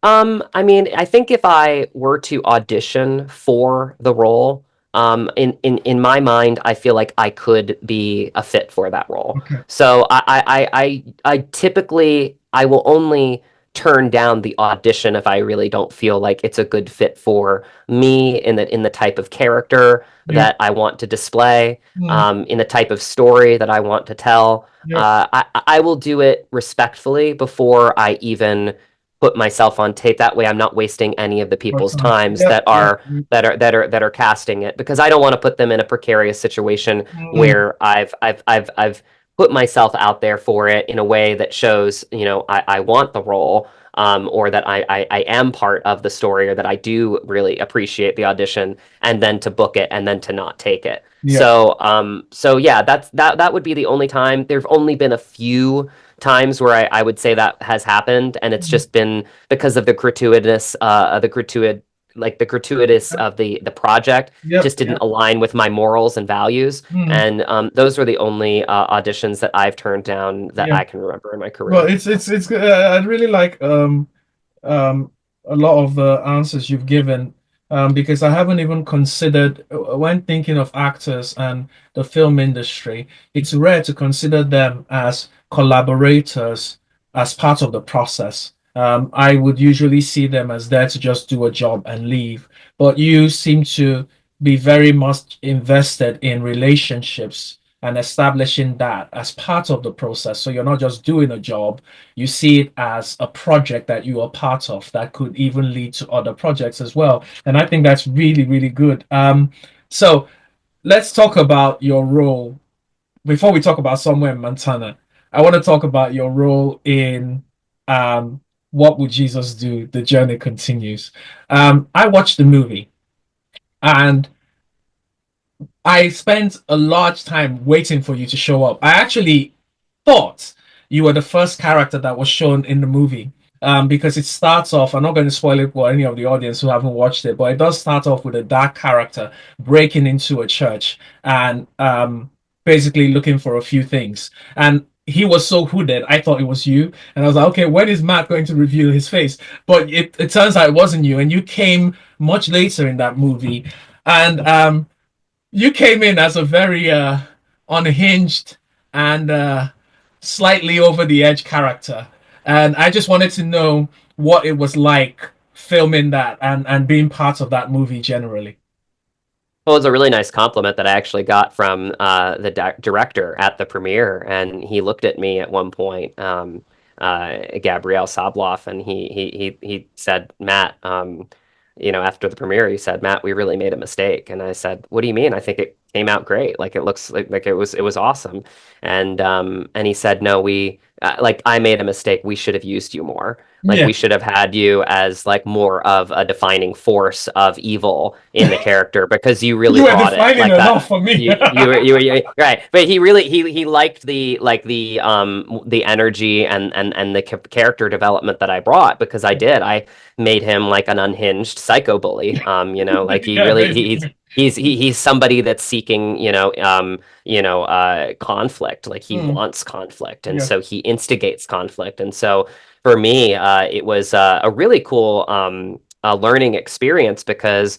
I mean, I think if I were to audition for the role, in my mind, I feel like I could be a fit for that role. Okay. So I typically I will only turn down the audition if I really don't feel like it's a good fit for me in the type of character Yeah. that I want to display, Hmm. in the type of story that I want to tell. Yeah. I will do it respectfully before I even put myself on tape. That way I'm not wasting any of the What people's time? times Yeah. that Yeah. are that are casting it, because I don't want to put them in a precarious situation Hmm. where I've put myself out there for it in a way that shows, I want the role, or that I am part of the story, or that I do really appreciate the audition, and then to book it and then to not take it. Yeah. So yeah, that would be the only time. There've only been a few times where I would say that has happened, and it's just been because of the gratuitous, the gratuitous of the project Yep. just didn't align with my morals and values. Mm, And those were the only auditions that I've turned down that yeah. I can remember in my Well, career. it's I really like um a lot of the answers you've given, because I haven't even considered, when thinking of actors and the film industry, it's rare to consider them as collaborators as part of the process. I would usually see them as there to just do a job and leave, but you seem to be very much invested in relationships and establishing that as part of the process. So you're not just doing a job, you see it as a project that you are part of that could even lead to other projects as well. And I think that's really, really good. So let's talk about your role. Before we talk about Somewhere in Montana, I want to talk about your role in um, What Would Jesus Do? The Journey Continues. I watched the movie and I spent a large time waiting for you to show up. I actually thought you were the first character that was shown in the movie. Because it starts off, I'm not going to spoil it for any of the audience who haven't watched it, but it does start off with a dark character breaking into a church and basically looking for a few things. And he was so hooded, I thought it was you. And I was like, okay, when is Matt going to reveal his face? But it turns out it wasn't you. And you came much later in that movie. And you came in as a very unhinged and slightly over the edge character, and I just wanted to know what it was like filming that and being part of that movie generally. Well, it was a really nice compliment that I actually got from the director at the premiere, and he looked at me at one point, Gabriel Sabloff, and he said, "Matt, after the premiere, he said, Matt, we really made a mistake." And I said, "What do you mean?" "I think it came out great. Like it looks like it was awesome." And he said, "No, we like I made a mistake. We should have used you more. Like Yeah, we should have had you as like more of a defining force of evil in the character because you really you were brought it defining like that." enough for me. You were right, but he liked the energy and the character development that I brought because I made him like an unhinged psycho bully. Like he Yeah, really basically. he's somebody that's seeking conflict. Like he Mm, wants conflict, and yeah. so he instigates conflict. And so for me, it was a really cool learning experience because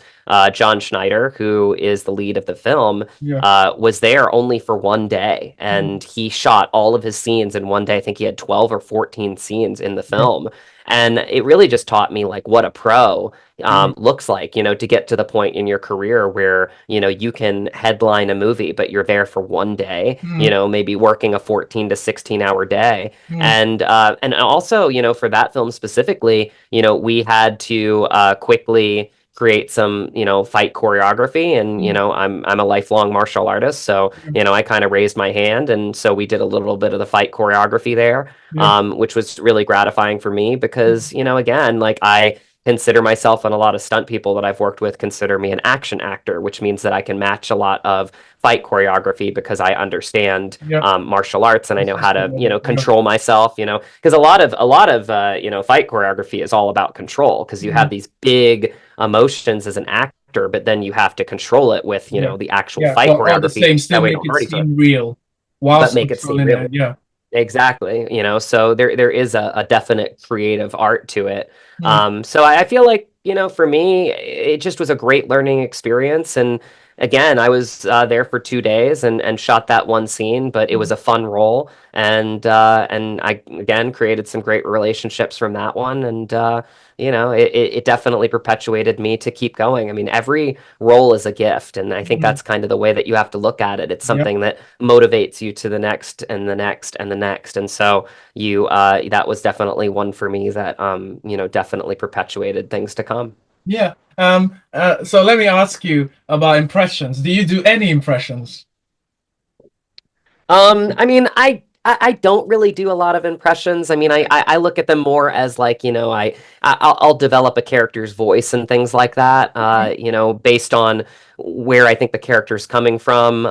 John Schneider, who is the lead of the film, Yeah. was there only for one day, Mm, and he shot all of his scenes in one day. I think he had 12 or 14 scenes in the yeah. film, and it really just taught me like what a pro Mm, looks like, to get to the point in your career where, you can headline a movie, but you're there for one day, mm, maybe working a 14 to 16-hour day. mm, And also, for that film specifically, we had to quickly create some fight choreography, and mm, I'm a lifelong martial artist, so I kind of raised my hand, and so we did a little bit of the fight choreography there, yeah. which was really gratifying for me because again, like I consider myself, and a lot of stunt people that I've worked with consider me an action actor, which means that I can match a lot of fight choreography because I understand Yeah. martial arts and I The know how system to of it. Yeah. control myself, because a lot of fight choreography is all about control because you have Mm, these big emotions as an actor, but then you have to control it with yeah. the actual Yeah. fight But all the choreography. same, still That way, make don't it hurt each other, seem real but whilst make it seem controlling real. it. Yeah. Exactly, so there is a definite creative art to it. Mm, So I feel like, for me, it just was a great learning experience. And again, I was there for 2 days and shot that one scene, but it was mm, a fun role, and I again created some great relationships from that one, and it definitely perpetuated me to keep going. I mean, every role is a gift, and I think mm, that's kind of the way that you have to look at it. It's yep. something that motivates you to the next and the next and the next. And so that was definitely one for me that definitely perpetuated things to come. Yeah. So let me ask you about impressions. Do you do any impressions? I mean, I don't really do a lot of impressions. I mean, I look at them more as like, I'll develop a character's voice and things like that, based on where I think the character's coming from,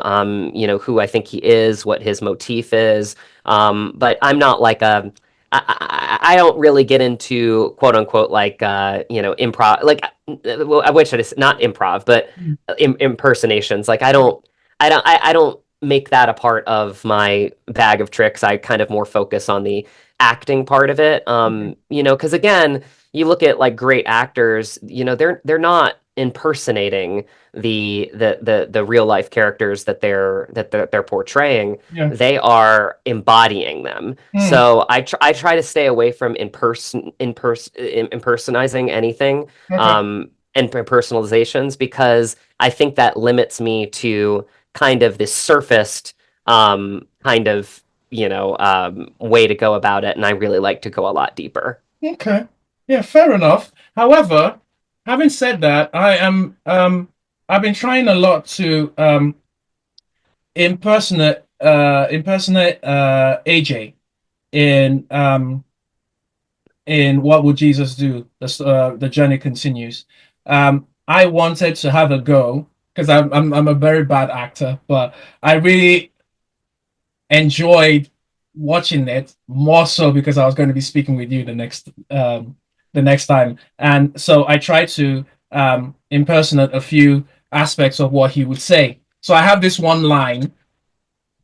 who I think he is, what his motif is. But I'm not like I don't really get into quote unquote like improv like I wish I just not improv but impersonations. Like I don't make that a part of my bag of tricks. I kind of more focus on the acting part of it. Because again, you look at like great actors, they're not impersonating the real life characters that they're portraying. Yeah. They are embodying them. Mm, So I try to stay away from impersonizing anything okay. and personalizations because I think that limits me to kind of this surfaced kind of way to go about it, and I really like to go a lot deeper. Okay. Yeah, fair enough. However, having said that, I've been trying a lot to impersonate AJ in What Would Jesus Do? The journey continues. I wanted to have a go because I'm a very bad actor, but I really enjoyed watching it more so because I was going to be speaking with you the next time, and so I tried to impersonate a few aspects of what he would say. So I have this one line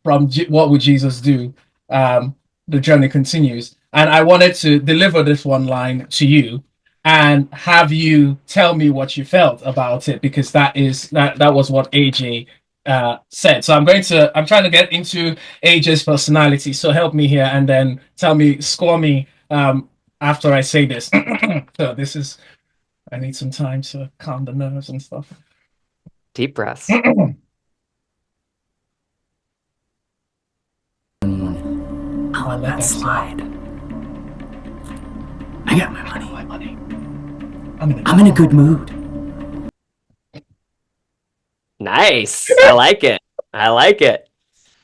from What Would Jesus Do? Um, the journey continues, and I wanted to deliver this one line to you and have you tell me what you felt about it because that was what AJ said. So I'm trying to get into AJ's personality. So help me here and then score me after I say this. So this is I need some time to calm the nerves and stuff. Deep breaths. I'll let Let that that slide. I got my money. I'm in I'm in a good mood. Nice. I like it. I like it.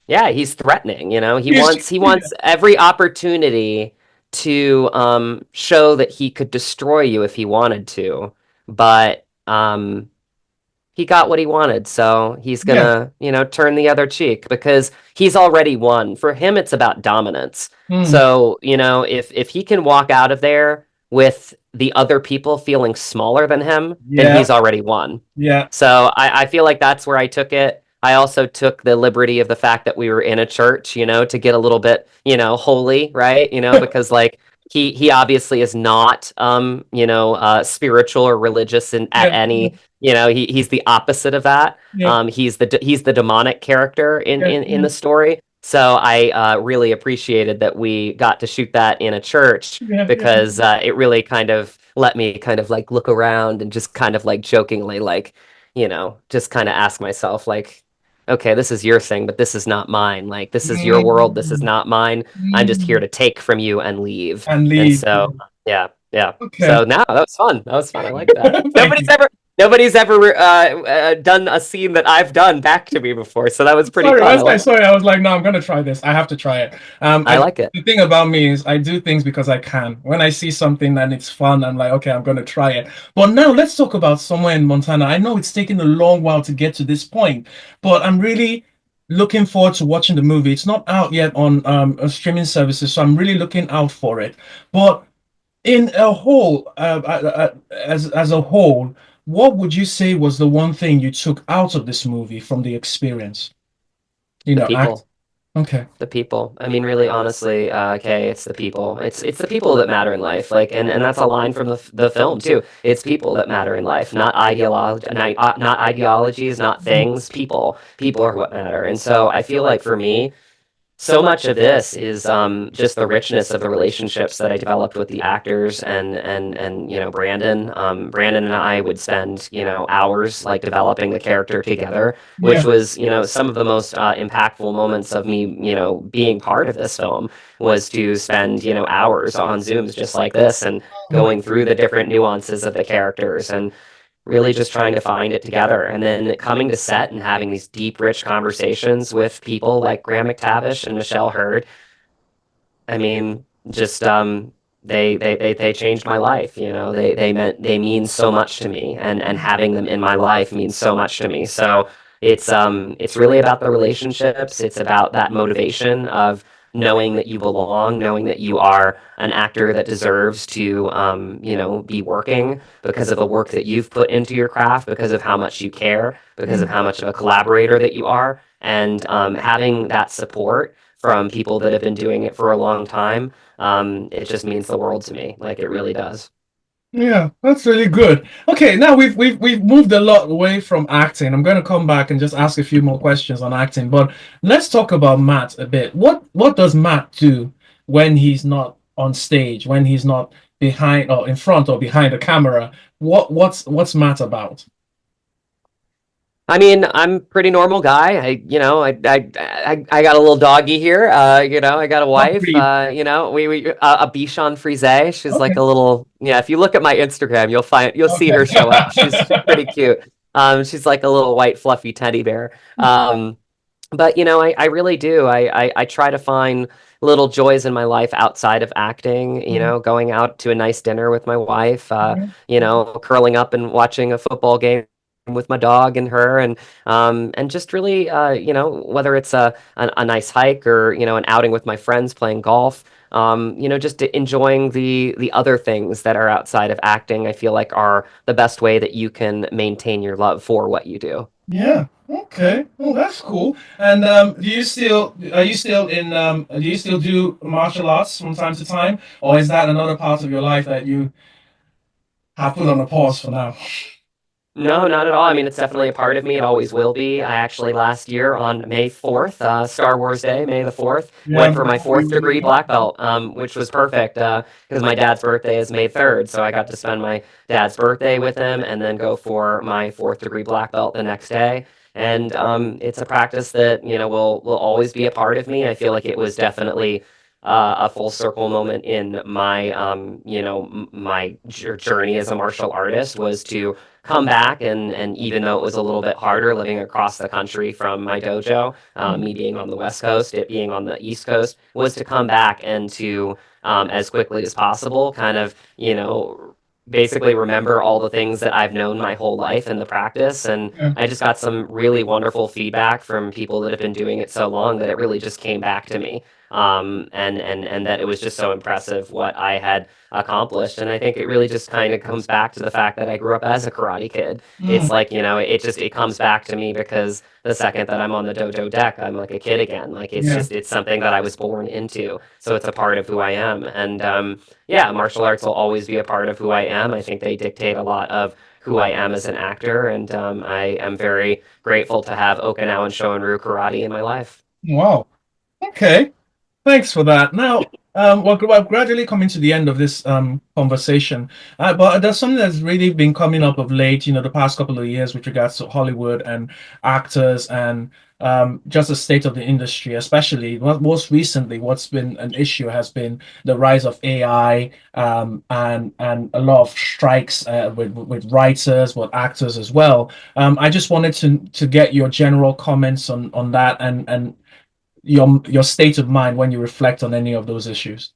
Yeah, he's threatening, He He's- wants every opportunity to show that he could destroy you if he wanted to. But he got what he wanted, so he's yeah. gonna, turn the other cheek because he's already won. For him, it's about dominance. Hmm. So, if he can walk out of there with the other people feeling smaller than him, then Yeah. he's already won. Yeah. So I feel like that's where I took it. I also took the liberty of the fact that we were in a church, to get a little bit, holy, right? Because like he obviously is not spiritual or religious at Yeah. Yeah. any, he's the opposite of that. Yeah. He's the demonic character in Yeah. in the story. So I really appreciated that we got to shoot that in a church Yeah. Yeah. because it really kind of let me kind of like look around and just kind of like jokingly like just kind of ask myself, like, okay, this is your thing, but this is not mine. Like, this is your world. This is Mm, not mine. I'm just here mm. to take from you and leave. And And leave. so, yeah, yeah. Okay. So now that was fun. That was fun. I like that. Thank you. Nobody's ever done a scene that I've done back to me before. So that was pretty Sorry, fun. sorry. I was like, no, I'm gonna try this. I have to try it. I like it. The thing about me is I do things because I can. When I see something and it's fun, I'm like, okay, I'm gonna try it. But now let's talk about Somewhere in Montana. I know it's taken a long while to get to this point, but I'm really looking forward to watching the movie. It's not out yet on streaming services, so I'm really looking out for it. But in a whole, as a whole, what would you say was the one thing you took out of this movie from the experience? The Act. people. Okay. The people. I mean, really, honestly, okay, it's the people. It's the people that matter in life. Like, and that's a line from the film too. It's people that matter in life, not ideology, not ideologies, not things. People. People are what matter. And so I feel like for me, so much of this is just the richness of the relationships that I developed with the actors and Brandon. Brandon and I would spend hours like developing the character together, which Yeah. was some of the most impactful moments of me being part of this film was to spend hours on Zooms just like this and going through the different nuances of the characters and really just trying to find it together. And then coming to set and having these deep, rich conversations with people like Graham McTavish and Michelle Hurd. I mean, just they changed my life, you know. They mean so much to me, and having them in my life means so much to me. So it's really about the relationships. It's about that motivation of knowing that you belong, knowing that you are an actor that deserves to you know, be working because of the work that you've put into your craft, because of how much you care, because of how much of a collaborator that you are, and having that support from people that have been doing it for a long time, it just means the world to me. Like it really does. Yeah, that's really good. Okay, now we've moved a lot away from acting. I'm going to come back and just ask a few more questions on acting, but let's talk about Matt a bit. What does Matt do when he's not on stage, when he's not behind or in front or behind the camera? What's Matt about? I mean, I'm a pretty normal guy. You know, I got a little doggy here. You know, I got a What wife. breed? You know, we a Bichon Frise. She's like Okay. a little, yeah. If you look at my Instagram, you'll see Okay. her show up. She's pretty cute. She's like a little white fluffy teddy bear. But you know, I really do. I try to find little joys in my life outside of acting. You know, going out to a nice dinner with my wife. You know, curling up and watching a football game with my dog and her, and just really, you know, whether it's a nice hike or, you know, an outing with my friends playing golf. You know, just enjoying the other things that are outside of acting, I feel like are the best way that you can maintain your love for what you do. Yeah. Okay. Oh, that's cool. And do you still do martial arts from time to time, or is that another part of your life that you have put on a pause for now? No, not at all. I mean, it's definitely a part of me. It always will be. I actually last year on May 4th, Star Wars Day, May the 4th, Yeah. went for my fourth degree black belt, which was perfect because my dad's birthday is May 3rd. So I got to spend my dad's birthday with him and then go for my fourth degree black belt the next day. And it's a practice that, you know, will always be a part of me. I feel like it was definitely a full circle moment in my, you know, my journey as a martial artist was to come back, and even though it was a little bit harder living across the country from my dojo, me being on the West Coast, it being on the East Coast, was to come back and to as quickly as possible kind of, you know, basically remember all the things that I've known my whole life in the practice. And Yeah. I just got some really wonderful feedback from people that have been doing it so long that it really just came back to me. And that it was just so impressive what I had accomplished. And I think it really just kind of comes back to the fact that I grew up as a karate kid. Mm, It's like, you know, it comes back to me because the second that I'm on the dojo deck, I'm like a kid again. Like yeah. it's something that I was born into. So it's a part of who I am. And yeah, martial arts will always be a part of who I am. I think they dictate a lot of who I am as an actor. And I am very grateful to have Okinawan Shorin-ryu karate in my life. Wow. Okay. Thanks for that. Now, we're gradually coming to the end of this conversation, but there's something that's really been coming up of late, you know, the past couple of years with regards to Hollywood and actors and just the state of the industry, especially most recently, what's been an issue has been the rise of AI and a lot of strikes with writers, with actors as well. I just wanted to get your general comments on that and your state of mind when you reflect on any of those issues.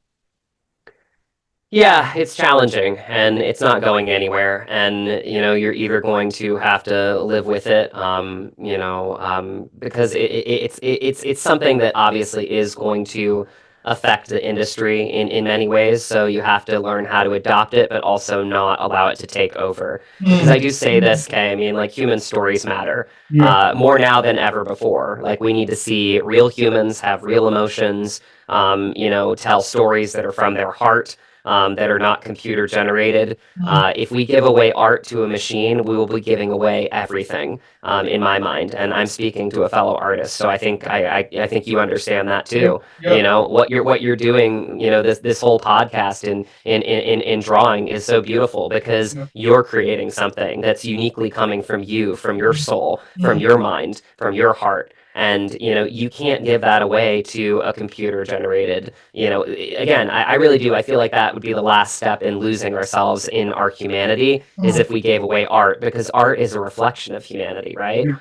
Yeah, it's challenging and it's not going anywhere. And, you know, you're either going to have to live with it, you know, because it's something that obviously is going to affect the industry in many ways. So you have to learn how to adopt it, but also not allow it to take over. Because I Mm, do say this, Kay, I mean, like human stories matter yeah. more now than ever before. Like we need to see real humans have real emotions, you know, tell stories that are from their heart, that are not computer generated. Mm, If we give away art to a machine, we will be giving away everything, in my mind. And I'm speaking to a fellow artist, so I think I think you understand that yep. too. You Yep. know what you're doing. You know this whole podcast in drawing is so beautiful because Yep. you're creating something that's uniquely coming from you, from your soul, from Mm, your mind, from your heart. And you know you can't give that away to a computer generated, you know, again, I really do. I feel like that would be the last step in losing ourselves in our humanity is mm, if we gave away art, because art is a reflection of humanity, right? yeah.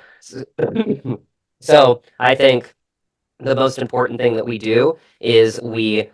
So I think the most important thing that we do is we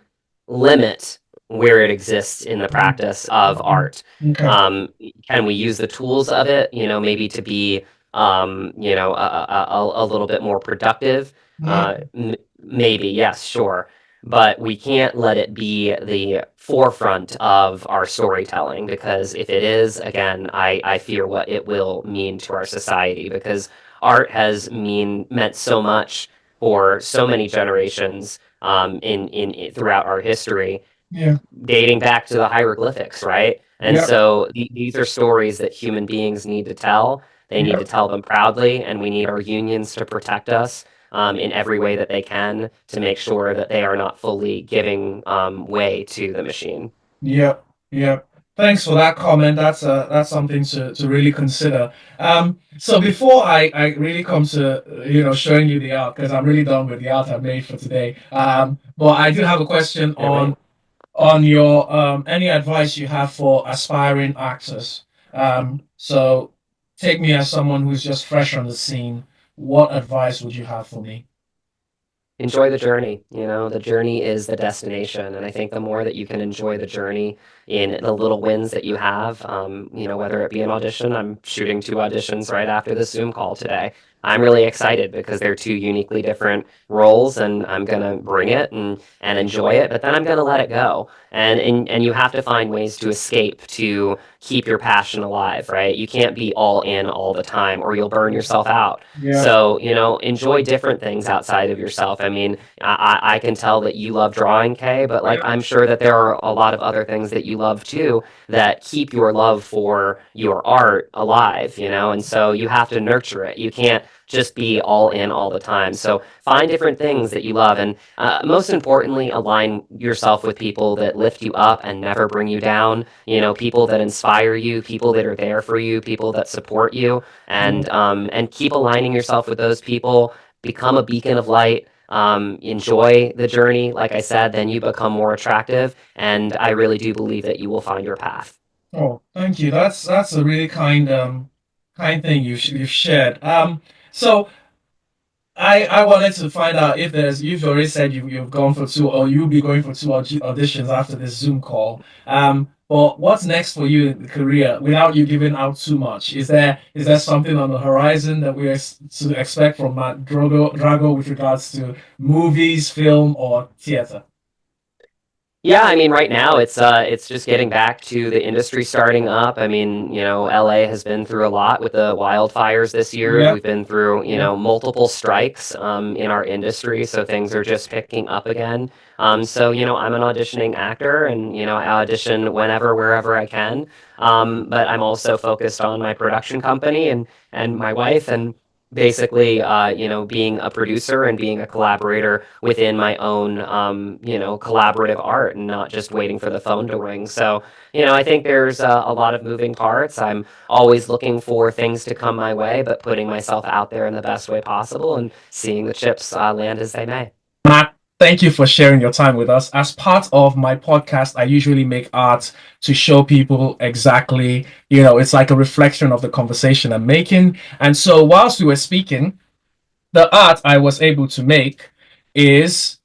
limit where it exists in the practice of art. Okay. Can we use the tools of it, maybe to be, a little bit more productive? Maybe, yes, sure. But we can't let it be the forefront of our storytelling, because if it is, again, I fear what it will mean to our society, because art has meant so much for so many generations, in throughout our history, Yeah. dating back to the hieroglyphics, right? And Yep. so these are stories that human beings need to tell. They need to Yep. tell them proudly, and we need our unions to protect us, in every way that they can, to make sure that they are not fully giving, way to the machine. Yep. Yep. Thanks for that comment. That's something to really consider. So before I really come to showing you the art, because I'm really done with the art I've made for today. But I do have a question Can't wait. on your any advice you have for aspiring actors. So take me as someone who's just fresh on the scene. What advice would you have for me? Enjoy the journey. The journey is the destination. And I think the more that you can enjoy the journey in the little wins that you have, whether it be an audition, I'm shooting 2 auditions right after the Zoom call today. I'm really excited because they're 2 uniquely different roles, and I'm gonna bring it and enjoy it, but then I'm gonna let it go. And you have to find ways to escape, to keep your passion alive, right? You can't be all in all the time, or you'll burn yourself out. Yeah. So, enjoy different things outside of yourself. I mean, I can tell that you love drawing, Kay, but like I'm sure that there are a lot of other things that you love too, that keep your love for your art alive, and so you have to nurture it. You can't just be all in all the time. So find different things that you love, and most importantly, align yourself with people that lift you up and never bring you down. People that inspire you, people that are there for you, people that support you, and keep aligning yourself with those people. Become a beacon of light. Enjoy the journey, like I said, then you become more attractive, and I really do believe that you will find your path. Oh, thank you. That's a really kind thing you've shared. So I wanted to find out if you've already said you've gone for two, or you'll be going for two auditions after this Zoom call. But what's next for you in the career without you giving out too much? Is there something on the horizon that to expect from Matt Drago with regards to movies, film, or theater? Yeah, I mean, right now it's just getting back to the industry starting up. I mean, LA has been through a lot with the wildfires this year. Yeah. We've been through, Yeah. multiple strikes, in our industry, so things are just picking up again. So, I'm an auditioning actor, and I audition whenever, wherever I can. But I'm also focused on my production company, and my wife, and basically, being a producer and being a collaborator within my own, collaborative art, and not just waiting for the phone to ring. So, I think there's a lot of moving parts. I'm always looking for things to come my way, but putting myself out there in the best way possible, and seeing the chips, land as they may. Matt, thank you for sharing your time with us. As part of my podcast, I usually make art to show people exactly, it's like a reflection of the conversation I'm making. And so whilst we were speaking, the art I was able to make is,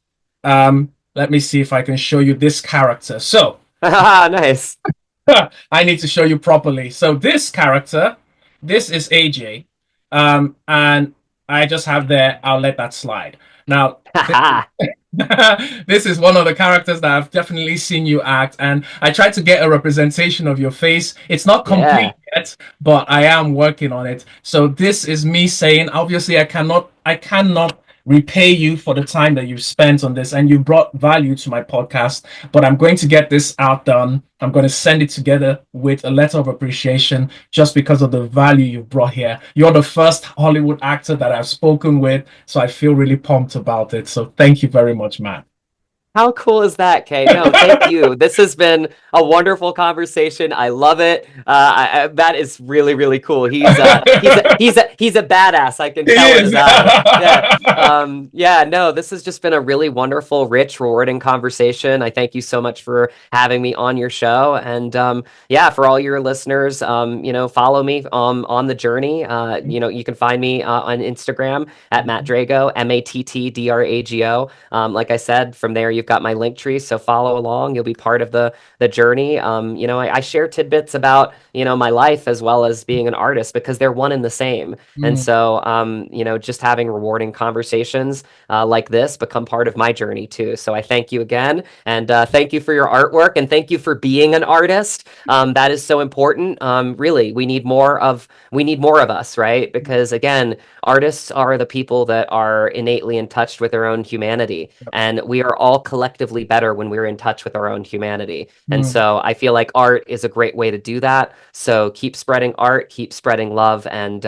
let me see if I can show you this character. So Nice. I need to show you properly. So this character, this is AJ, and I just have there, I'll let that slide. Now, this is one of the characters that I've definitely seen you act, and I tried to get a representation of your face. It's not complete Yeah. yet, but I am working on it. So this is me saying, obviously, I cannot repay you for the time that you've spent on this, and you brought value to my podcast. But I'm going to get this out done. I'm going to send it together with a letter of appreciation just because of the value you brought here. You're the first Hollywood actor that I've spoken with, so I feel really pumped about it. So thank you very much, Matt. How cool is that, Kay? No, thank you. This has been a wonderful conversation. I love it. That is really, really cool. He's a badass. I can He tell in is. his eyes. Yeah. Yeah. No, this has just been a really wonderful, rich, rewarding conversation. I thank you so much for having me on your show, and yeah, for all your listeners, follow me on the journey. You can find me on Instagram at Matt Drago, MattDrago. Like I said, from there you you've got my link tree, so follow along. You'll be part of the journey. You know, I share tidbits about, you know, my life as well as being an artist because they're one and the same. And so, you know, just having rewarding conversations like this become part of my journey too. So I thank you again, and thank you for your artwork, and thank you for being an artist. That is so important. Really, we need more of us, right? Because again, artists are the people that are innately in touch with their own humanity, and we are all collectively better when we're in touch with our own humanity. And so I feel like art is a great way to do that. So keep spreading art, keep spreading love, and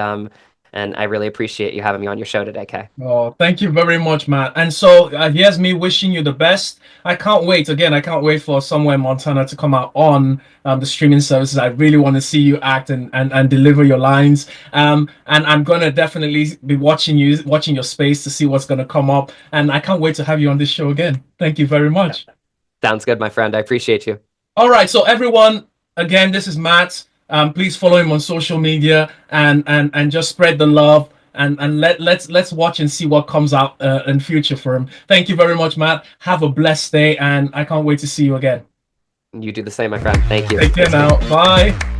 I really appreciate you having me on your show today, Kay. Oh, thank you very much, Matt. And so here's me wishing you the best. I can't wait. Again, I can't wait for Somewhere in Montana to come out on the streaming services. I really want to see you act and deliver your lines. And I'm going to definitely be watching your space to see what's going to come up. And I can't wait to have you on this show again. Thank you very much. Sounds good, my friend. I appreciate you. All right. So everyone, again, this is Matt. Please follow him on social media and just spread the love. And let's watch and see what comes out in future for him. Thank you very much, Matt. Have a blessed day, and I can't wait to see you again. You do the same, my friend. Thank you. Take care now. Bye.